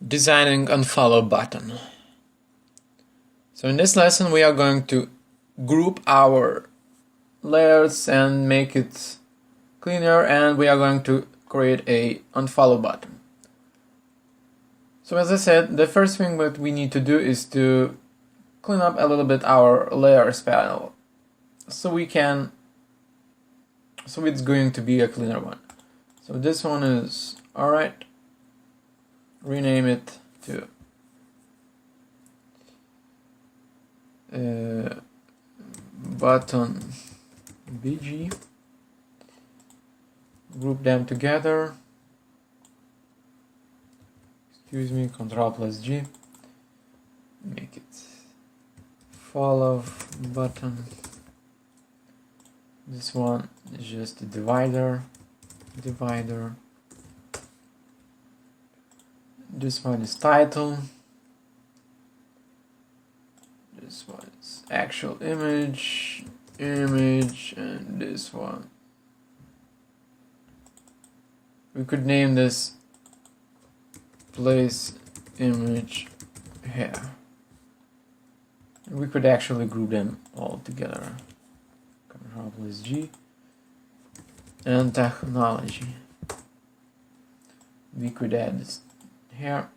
Designing Unfollow button. So in this lesson we are going to group our layers and make it cleaner, and we are going to create a unfollow button. So as I said, the first thing that we need to do is to clean up a little bit our layers panel so it's going to be a cleaner one. So this one is alright. Rename it to button BG. Group them together. Excuse me, Ctrl+G. Make it follow button. This one is just a divider. This one is title. This one is actual image, and this one. We could name this place image here. We could actually group them all together. Ctrl+G. And technology. We could add this here,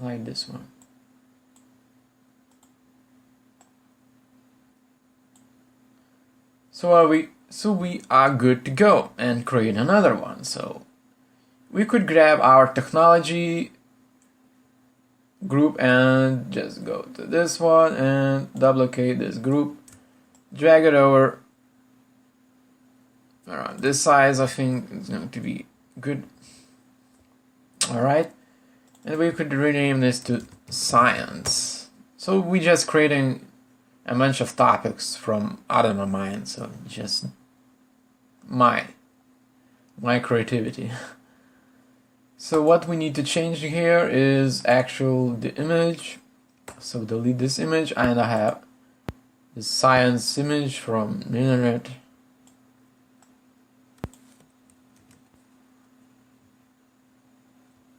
like this one. So we are good to go and create another one. So we could grab our technology group and just go to this one and duplicate this group, drag it over around this size. I think it's going to be good. Alright, and we could rename this to science. So we're just creating a bunch of topics from out of my mind, so just my creativity. So what we need to change here is the image. So delete this image, and I have the science image from the internet.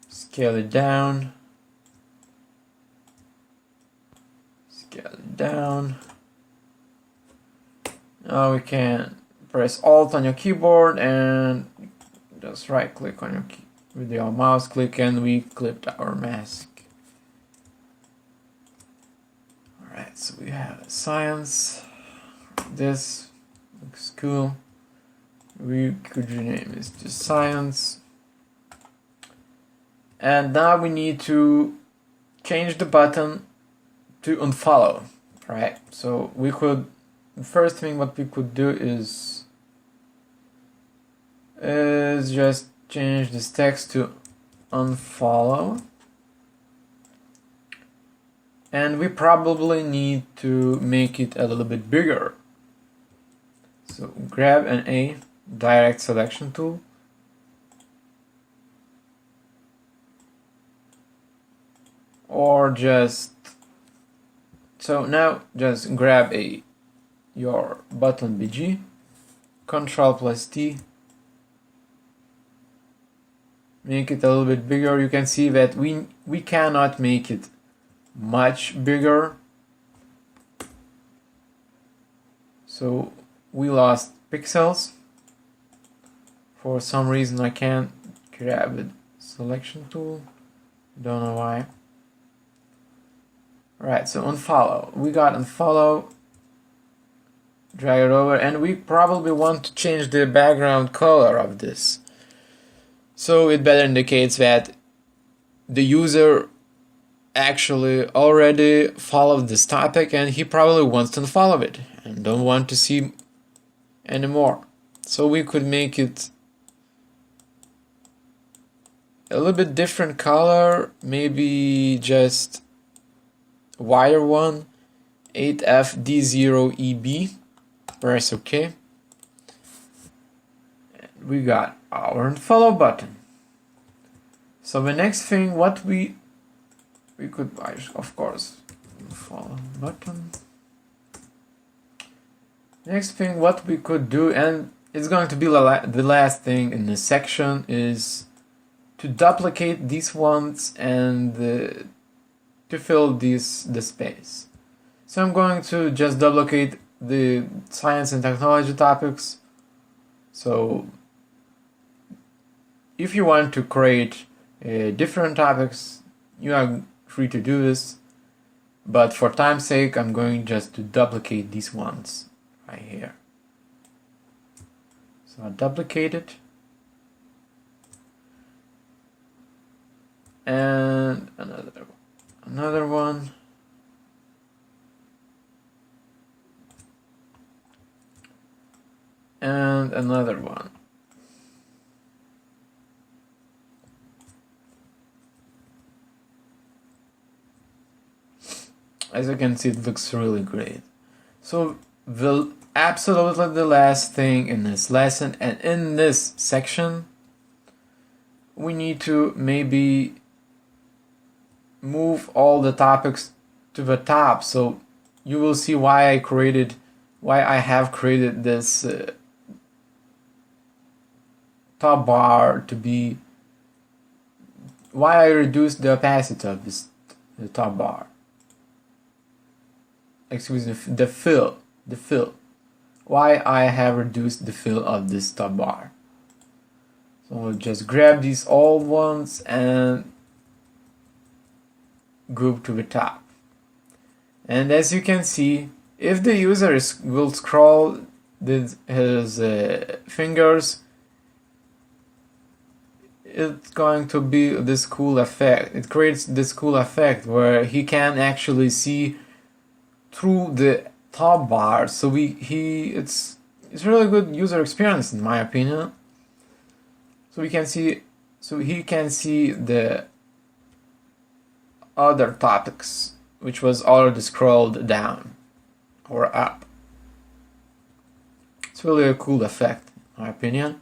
Scale it down. Now we can press Alt on your keyboard and just right click on your key with your mouse click, and we clipped our mask. Alright, so we have science. This looks cool. We could rename this to science. And now we need to change the button to unfollow, right? So the first thing what we could do is just change this text to unfollow. And we probably need to make it a little bit bigger. So grab an A, direct selection tool. Or now just grab your button BG, Ctrl+T, make it a little bit bigger. You can see that we cannot make it much bigger, so we lost pixels. For some reason I can't grab it. Selection tool, don't know why. Alright, so unfollow. We got unfollow. Drag it over, and we probably want to change the background color of this. So it better indicates that the user actually already followed this topic and he probably wants to unfollow it and don't want to see anymore. So we could make it a little bit different color, maybe just wire one, 8FD0EB. Press OK. And we got our unfollow button. So the next thing what we could, of course, unfollow button. Next thing what we could do, and it's going to be the last thing in this section, is to duplicate these ones and to fill the space. So I'm going to just duplicate the science and technology topics. So if you want to create different topics, you are free to do this, but for time's sake I'm going just to duplicate these ones right here. So I duplicate it, and another one, and another one. As you can see, it looks really great. So absolutely the last thing in this lesson and in this section, we need to maybe move all the topics to the top, so you will see why I have created this top bar to be, why I reduced the opacity of this top bar. Excuse me, the fill. Why I have reduced the fill of this top bar. So we'll just grab these old ones and group to the top. And as you can see, if the user will scroll his fingers, it's going to be this cool effect. It creates this cool effect where he can actually see through the top bar. So it's really good user experience in my opinion. So he can see the other topics which was already scrolled down or up. It's really a cool effect in my opinion.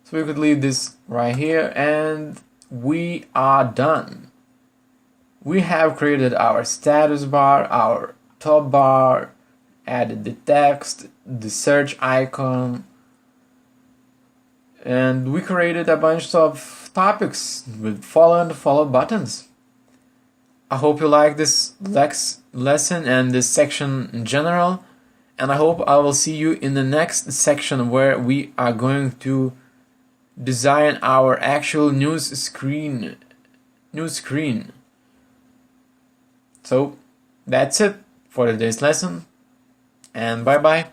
So we could leave this right here and we are done. We have created our status bar, our top bar, added the text, the search icon, and we created a bunch of topics with follow and follow buttons. I hope you like this lesson and this section in general, and I hope I will see you in the next section where we are going to design our actual news screen. So that's it for today's lesson, and bye bye.